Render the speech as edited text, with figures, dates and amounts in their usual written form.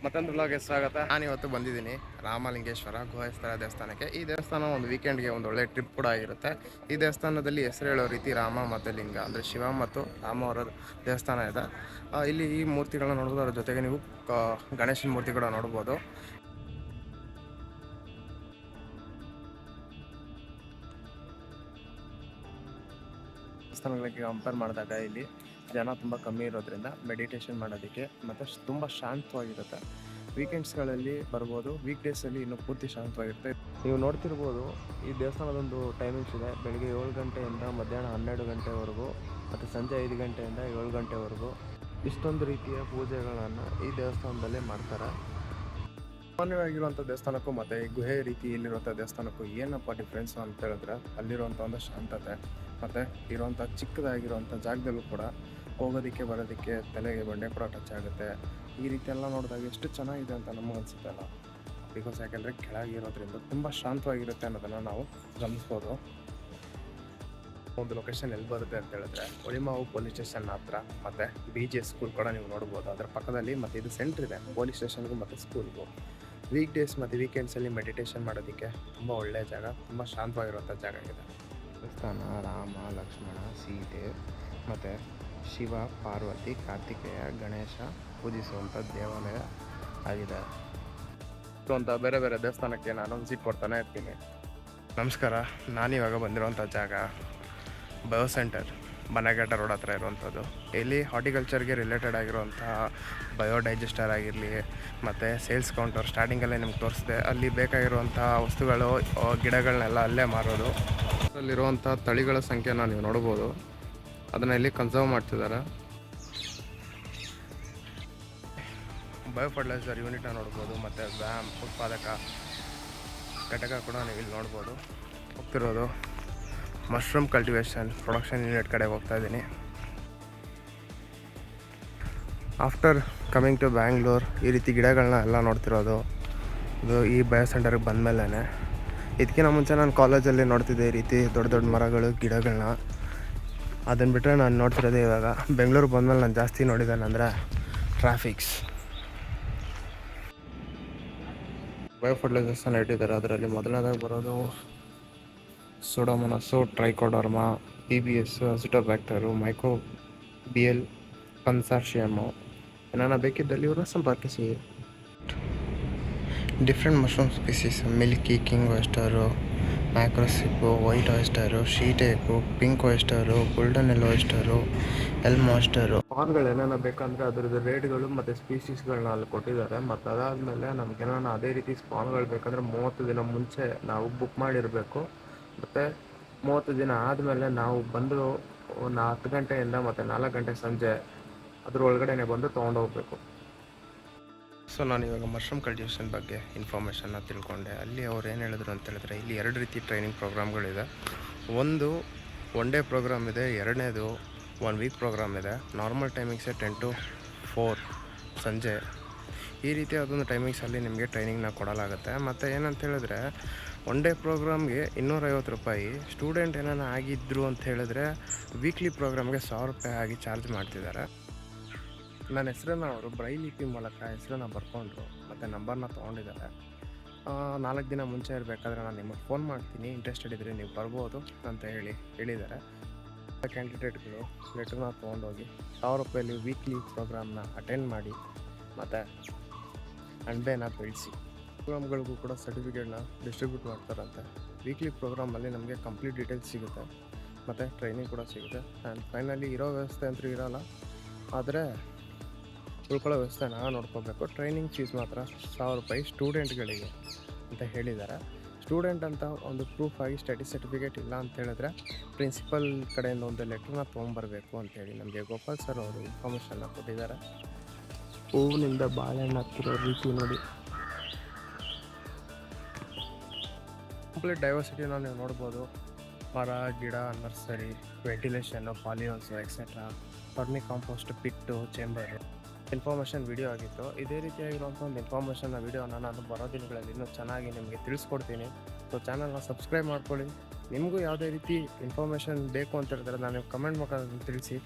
ಮತ್ತೊಂದು ಬ್ಲಾಗ್ಗೆ ಸ್ವಾಗತ. ನಾನಿವತ್ತು ಬಂದಿದ್ದೀನಿ ರಾಮಲಿಂಗೇಶ್ವರ ಗುಹೇಶ್ವರ ದೇವಸ್ಥಾನಕ್ಕೆ. ಈ ದೇವಸ್ಥಾನ ಒಂದು ವೀಕೆಂಡ್ಗೆ ಒಂದು ಒಳ್ಳೆ ಟ್ರಿಪ್ ಕೂಡ ಇರುತ್ತೆ. ಈ ದೇವಸ್ಥಾನದಲ್ಲಿ ಹೆಸರು ಹೇಳೋ ರೀತಿ ರಾಮ ಮತ್ತು ಲಿಂಗ ಅಂದರೆ ಶಿವ ಮತ್ತು ರಾಮ ಅವರ ದೇವಸ್ಥಾನ ಇದೆ. ಇಲ್ಲಿ ಈ ಮೂರ್ತಿಗಳನ್ನ ನೋಡ್ಬೋದು. ಅದರ ಜೊತೆಗೆ ನೀವು ಗಣೇಶನ ಮೂರ್ತಿ ಕೂಡ ನೋಡ್ಬೋದು. ದೇವಸ್ಥಾನಗಳಿಗೆ ಕಂಪೇರ್ ಮಾಡಿದಾಗ ಇಲ್ಲಿ ಜನ ತುಂಬ ಕಮ್ಮಿ ಇರೋದ್ರಿಂದ ಮೆಡಿಟೇಷನ್ ಮಾಡೋದಕ್ಕೆ ಮತ್ತು ತುಂಬ ಶಾಂತವಾಗಿರುತ್ತೆ. ವೀಕೆಂಡ್ಸ್ಗಳಲ್ಲಿ ಬರ್ಬೋದು. ವೀಕ್ ಡೇಸಲ್ಲಿ ಇನ್ನೂ ಪೂರ್ತಿ ಶಾಂತವಾಗಿರುತ್ತೆ. ನೀವು ನೋಡ್ತಿರ್ಬೋದು, ಈ ದೇವಸ್ಥಾನದೊಂದು ಟೈಮಿಂಗ್ಸ್ ಇದೆ. ಬೆಳಗ್ಗೆ 7 ಗಂಟೆಯಿಂದ ಮಧ್ಯಾಹ್ನ 12 ಗಂಟೆವರೆಗೂ ಮತ್ತು ಸಂಜೆ 5 ಗಂಟೆಯಿಂದ 7 ಗಂಟೆವರೆಗೂ ಇಷ್ಟೊಂದು ರೀತಿಯ ಪೂಜೆಗಳನ್ನು ಈ ದೇವಸ್ಥಾನದಲ್ಲೇ ಮಾಡ್ತಾರೆ. ಸಾಮಾನ್ಯವಾಗಿರುವಂಥ ದೇವಸ್ಥಾನಕ್ಕೂ ಮತ್ತು ಈ ಗುಹೆ ರೀತಿಯಲ್ಲಿರುವಂಥ ದೇವಸ್ಥಾನಕ್ಕೂ ಏನಪ್ಪ ಡಿಫ್ರೆನ್ಸು ಅಂತ ಹೇಳಿದ್ರೆ, ಅಲ್ಲಿರುವಂಥ ಒಂದು ಶಾಂತತೆ ಮತ್ತು ಇರುವಂಥ ಚಿಕ್ಕದಾಗಿರುವಂಥ ಜಾಗದಲ್ಲೂ ಕೂಡ ಹೋಗೋದಕ್ಕೆ ಬರೋದಕ್ಕೆ ತಲೆಗೆ ಬಂಡೆ ಕೂಡ ಟಚ್ ಆಗುತ್ತೆ. ಈ ರೀತಿ ಎಲ್ಲ ನೋಡಿದಾಗ ಎಷ್ಟು ಚೆನ್ನಾಗಿದೆ ಅಂತ ನಮಗೆ ಅನಿಸುತ್ತೆ ಅಲ್ಲ. ಬಿಕಾಸ್ ಯಾಕೆಂದರೆ ಕೆಳಗಿರೋದ್ರಿಂದ ತುಂಬ ಶಾಂತವಾಗಿರುತ್ತೆ ಅನ್ನೋದನ್ನು ನಾವು ಗಮನಿಸ್ಬೋದು. ಒಂದು ಲೊಕೇಶನ್ ಎಲ್ಲಿ ಬರುತ್ತೆ ಅಂತ ಹೇಳಿದ್ರೆ ಒಳಿಮಾವು ಪೊಲೀಸ್ ಸ್ಟೇಷನ್ ಹತ್ರ ಮತ್ತು BGS ಸ್ಕೂಲ್ ಕೂಡ ನೀವು ನೋಡ್ಬೋದು ಅದರ ಪಕ್ಕದಲ್ಲಿ. ಮತ್ತು ಇದು ಸೆಂಟ್ರ್ ಇದೆ ಪೊಲೀಸ್ ಸ್ಟೇಷನ್ಗೂ ಮತ್ತು ಸ್ಕೂಲ್ಗೂ. ವೀಕ್ ಡೇಸ್ ಮತ್ತು ವೀಕೆಂಡ್ಸಲ್ಲಿ ಮೆಡಿಟೇಷನ್ ಮಾಡೋದಕ್ಕೆ ತುಂಬ ಒಳ್ಳೆಯ ಜಾಗ, ತುಂಬ ಶಾಂತವಾಗಿರುವಂಥ ಜಾಗ ಇದೆ. ದೇವಸ್ಥಾನ ರಾಮ, ಲಕ್ಷ್ಮಣ, ಸೀತೆ ಮತ್ತು ಶಿವ, ಪಾರ್ವತಿ, ಕಾರ್ತಿಕೇಯ, ಗಣೇಶ ಪೂಜಿಸುವಂಥ ದೇವಾಲಯ ಆಗಿದೆ. ಅಂತ ಬೇರೆ ಬೇರೆ ದೇವಸ್ಥಾನಕ್ಕೆ ನಾನು ವಿಸಿಟ್ ಕೊಡ್ತಾನೆ ಇರ್ತೀನಿ. ನಮಸ್ಕಾರ. ನಾನಿವಾಗ ಬಂದಿರುವಂಥ ಜಾಗ ಬಯೋ ಸೆಂಟರ್, ಬನ್ನಘಟ್ಟ ರೋಡ್ ಹತ್ರ ಇರುವಂಥದ್ದು. ಇಲ್ಲಿ ಹಾರ್ಟಿಕಲ್ಚರ್ಗೆ ರಿಲೇಟೆಡ್ ಆಗಿರುವಂತಹ ಬಯೋಡೈಜೆಸ್ಟರ್ ಆಗಿರಲಿ ಮತ್ತು ಸೇಲ್ಸ್ ಕೌಂಟರ್ ಸ್ಟಾರ್ಟಿಂಗಲ್ಲೇ ನಿಮ್ಗೆ ತೋರಿಸಿದೆ. ಅಲ್ಲಿ ಬೇಕಾಗಿರುವಂಥ ವಸ್ತುಗಳು, ಗಿಡಗಳನ್ನೆಲ್ಲ ಅಲ್ಲೇ ಮಾರೋದು. ಅಲ್ಲಿರುವಂಥ ತಳಿಗಳ ಸಂಖ್ಯೆನ ನೀವು ನೋಡ್ಬೋದು. ಅದನ್ನು ಇಲ್ಲಿ ಕನ್ಸರ್ವ್ ಮಾಡ್ತಿದ್ದಾರೆ. ಬಯೋ ಫರ್ಟಿಲೈಸರ್ ಯೂನಿಟ್ನ ನೋಡ್ಬೋದು ಮತ್ತು ವ್ಯಾಮ್ ಉತ್ಪಾದಕ ಘಟಕ ಕೂಡ ನೀವು ಇಲ್ಲಿ ನೋಡ್ಬೋದು. ಹೋಗ್ತಿರೋದು ಮಶ್ರೂಮ್ ಕಲ್ಟಿವೇಷನ್ ಪ್ರೊಡಕ್ಷನ್ ಯೂನಿಟ್ ಕಡೆ ಹೋಗ್ತಾ ಇದ್ದೀನಿ. ಆಫ್ಟರ್ ಕಮಿಂಗ್ ಟು ಬ್ಯಾಂಗ್ಳೂರ್ ಈ ರೀತಿ ಗಿಡಗಳನ್ನ ಎಲ್ಲ ನೋಡ್ತಿರೋದು ಇದು ಈ ಬಯೋ ಸೆಂಟರ್ಗೆ ಬಂದಮೇಲೆ. ಇದಕ್ಕಿಂತ ಮುಂಚೆ ನಾನು ಕಾಲೇಜಲ್ಲಿ ನೋಡ್ತಿದ್ದೆ ಈ ರೀತಿ ದೊಡ್ಡ ದೊಡ್ಡ ಮರಗಳು, ಗಿಡಗಳನ್ನ. ಅದನ್ನು ಬಿಟ್ಟರೆ ನಾನು ನೋಡ್ತಿರೋದೇ ಇವಾಗ. ಬೆಂಗಳೂರು ಬಂದಮೇಲೆ ನಾನು ಜಾಸ್ತಿ ನೋಡಿದ್ದೇನೆಂದರೆ ಟ್ರಾಫಿಕ್ಸ್. ಬಯೋ ಫರ್ಟಿಲೈಸರ್ಸನ್ನು ಇಟ್ಟಿದ್ದಾರೆ. ಅದರಲ್ಲಿ ಮೊದಲನೇದಾಗಿ ಬರೋದು pseudomonas, trichoderma, PBS, acetobacter, microbial consortium. ಏನಾರ ಬೇಕಿದ್ದಲ್ಲಿ ಇವರು ಸಂಪರ್ಕಿಸಿ. Different mushroom species: milky, king oyster, macrocybe, white oyster, shiitake, pink oyster, golden yellow oyster, elm oyster. ಸ್ಪಾನ್ಗಳು ಏನಾರ ಬೇಕಂದರೆ ಅದರದ್ದು ರೇಟ್ಗಳು ಮತ್ತು ಸ್ಪೀಸೀಸ್ಗಳನ್ನ ಅಲ್ಲಿ ಕೊಟ್ಟಿದ್ದಾರೆ. ಮತ್ತು ಅದಾದಮೇಲೆ ನಮ್ಗೇನಾರ ಅದೇ ರೀತಿ ಸ್ಪಾನ್ಗಳು ಬೇಕಂದರೆ 30 ದಿನ ಮುಂಚೆ ನಾವು ಬುಕ್ ಮಾಡಿರಬೇಕು. ಮತ್ತು 30 ದಿನ ಆದಮೇಲೆ ನಾವು ಬಂದು 10 ಗಂಟೆಯಿಂದ ಮತ್ತು 4 ಗಂಟೆ ಸಂಜೆ ಅದ್ರ ಒಳಗಡೆ ಬಂದು ತೊಗೊಂಡೋಗ್ಬೇಕು. ಸೊ ನಾನು ಇವಾಗ ಮಶ್ರೂಮ್ ಕಲ್ಟಿವೇಷನ್ ಬಗ್ಗೆ ಇನ್ಫಾರ್ಮೇಷನ್ನ ತಿಳ್ಕೊಂಡೆ. ಅಲ್ಲಿ ಅವ್ರು ಏನು ಹೇಳಿದ್ರು ಅಂತ ಹೇಳಿದ್ರೆ, ಇಲ್ಲಿ 2 ರೀತಿ ಟ್ರೈನಿಂಗ್ ಪ್ರೋಗ್ರಾಮ್ಗಳಿದೆ. ಒಂದು 1 ಡೇ ಪ್ರೋಗ್ರಾಮ್ ಇದೆ, ಎರಡನೇದು 1 ವೀಕ್ ಪ್ರೋಗ್ರಾಮ್ ಇದೆ. ನಾರ್ಮಲ್ ಟೈಮಿಂಗ್ಸೇ 10 to 4 ಸಂಜೆ. ಈ ರೀತಿ ಅದೊಂದು ಟೈಮಿಂಗ್ಸಲ್ಲಿ ನಿಮಗೆ ಟ್ರೈನಿಂಗ್ನ ಕೊಡಲಾಗುತ್ತೆ. ಮತ್ತು ಏನಂತ ಹೇಳಿದ್ರೆ 1 ಡೇ ಪ್ರೋಗ್ರಾಮ್ಗೆ 250 ರೂಪಾಯಿ. ಸ್ಟೂಡೆಂಟ್ ಏನಾರ ಆಗಿದ್ದರು ಅಂತ ಹೇಳಿದ್ರೆ ವೀಕ್ಲಿ ಪ್ರೋಗ್ರಾಮ್ಗೆ 1000 ರೂಪಾಯಿ ಆಗಿ ಚಾರ್ಜ್ ಮಾಡ್ತಿದ್ದಾರೆ. ನನ್ನ ಹೆಸರನ್ನ ಅವರು ಬ್ರೈಲ್ ಲಿಪಿ ಮೂಲಕ ಹೆಸರನ್ನ ಬರ್ಕೊಂಡ್ರು ಮತ್ತು ನಂಬರ್ನ ತೊಗೊಂಡಿದ್ದಾರೆ. 4 ದಿನ ಮುಂಚೆ ಇರಬೇಕಾದ್ರೆ ನಾನು ನಿಮಗೆ ಫೋನ್ ಮಾಡ್ತೀನಿ, ಇಂಟ್ರೆಸ್ಟೆಡ್ ಇದ್ದರೆ ನೀವು ಬರ್ಬೋದು ಅಂತ ಹೇಳಿದ್ದಾರೆ. ಕ್ಯಾಂಡಿಡೇಟ್ಗಳು ಲೆಟ್ರನ್ನ ತೊಗೊಂಡೋಗಿ 1000 ರೂಪಾಯಲ್ಲಿ ವೀಕ್ಲಿ ಪ್ರೋಗ್ರಾಮ್ನ ಅಟೆಂಡ್ ಮಾಡಿ ಮತ್ತು ಅಣಬೆನ ಬೆಳೆಸಿ ಪ್ರೋಗ್ರಾಮ್ಗಳಿಗೂ ಕೂಡ ಸರ್ಟಿಫಿಕೇಟ್ನ ಡಿಸ್ಟ್ರಿಬ್ಯೂಟ್ ಮಾಡ್ತಾರಂತೆ. ವೀಕ್ಲಿ ಪ್ರೋಗ್ರಾಮಲ್ಲಿ ನಮಗೆ ಕಂಪ್ಲೀಟ್ ಡೀಟೇಲ್ಸ್ ಸಿಗುತ್ತೆ ಮತ್ತು ಟ್ರೈನಿಂಗ್ ಕೂಡ ಸಿಗುತ್ತೆ. ಆ್ಯಂಡ್ ಫೈನಲಿ ಇರೋ ವ್ಯವಸ್ಥೆ ಅಂತೂ ಇರೋಲ್ಲ, ಆದರೆ ಉಳ್ಕೊಳ್ಳೋ ವ್ಯವಸ್ಥೆನ ನೋಡ್ಕೋಬೇಕು. ಟ್ರೈನಿಂಗ್ ಫೀಸ್ ಮಾತ್ರ 1000 ರೂಪಾಯಿ ಸ್ಟೂಡೆಂಟ್ಗಳಿಗೆ ಅಂತ ಹೇಳಿದ್ದಾರೆ. ಸ್ಟೂಡೆಂಟ್ ಅಂತ ಒಂದು ಪ್ರೂಫ್ ಆಗಿ ಸ್ಟಡಿ ಸರ್ಟಿಫಿಕೇಟ್ ಇಲ್ಲ ಅಂತ ಹೇಳಿದ್ರೆ ಪ್ರಿನ್ಸಿಪಲ್ ಕಡೆಯಿಂದ ಒಂದು ಲೆಟ್ರನ್ನ ತೊಗೊಂಬರ್ಬೇಕು ಅಂತೇಳಿ ನಮಗೆ ಗೋಪಾಲ್ ಸರ್ ಅವರು ಇನ್ಫಾರ್ಮೇಷನ್ನ ಕೊಟ್ಟಿದ್ದಾರೆ. ಹೂವಿನಿಂದ ಬಾಳೆಹಣ್ಣು ಹತ್ತಿರೋ ರೀತಿ ನೋಡಿ. ಕಂಪ್ಲೀಟ್ ಡೈವರ್ಸಿಟಿನ ನೀವು ನೋಡ್ಬೋದು. ಮರ, ಗಿಡ, nursery, ventilation, polyhouse etcetera, vermicompost, pit, chamber. Information video ಆಗಿತ್ತು. ಇದೇ ರೀತಿಯಾಗಿರುವಂಥ ಒಂದು ಇನ್ಫಾರ್ಮೇಷನ್ನ ವಿಡಿಯೋನ ನಾನು ಬರೋ ದಿನಗಳಲ್ಲಿ ಇನ್ನೂ ಚೆನ್ನಾಗಿ ನಿಮಗೆ ತಿಳಿಸ್ಕೊಡ್ತೀನಿ. ಸೊ ಚಾನಲ್ನ ಸಬ್ಸ್ಕ್ರೈಬ್ ಮಾಡ್ಕೊಳ್ಳಿ. ನಿಮಗೂ ಯಾವುದೇ ರೀತಿ ಇನ್ಫಾರ್ಮೇಷನ್ ಬೇಕು ಅಂತ ಹೇಳಿದ್ರೆ ನಾನು ಕಮೆಂಟ್ ಮುಖಾಂತರ ತಿಳಿಸಿ.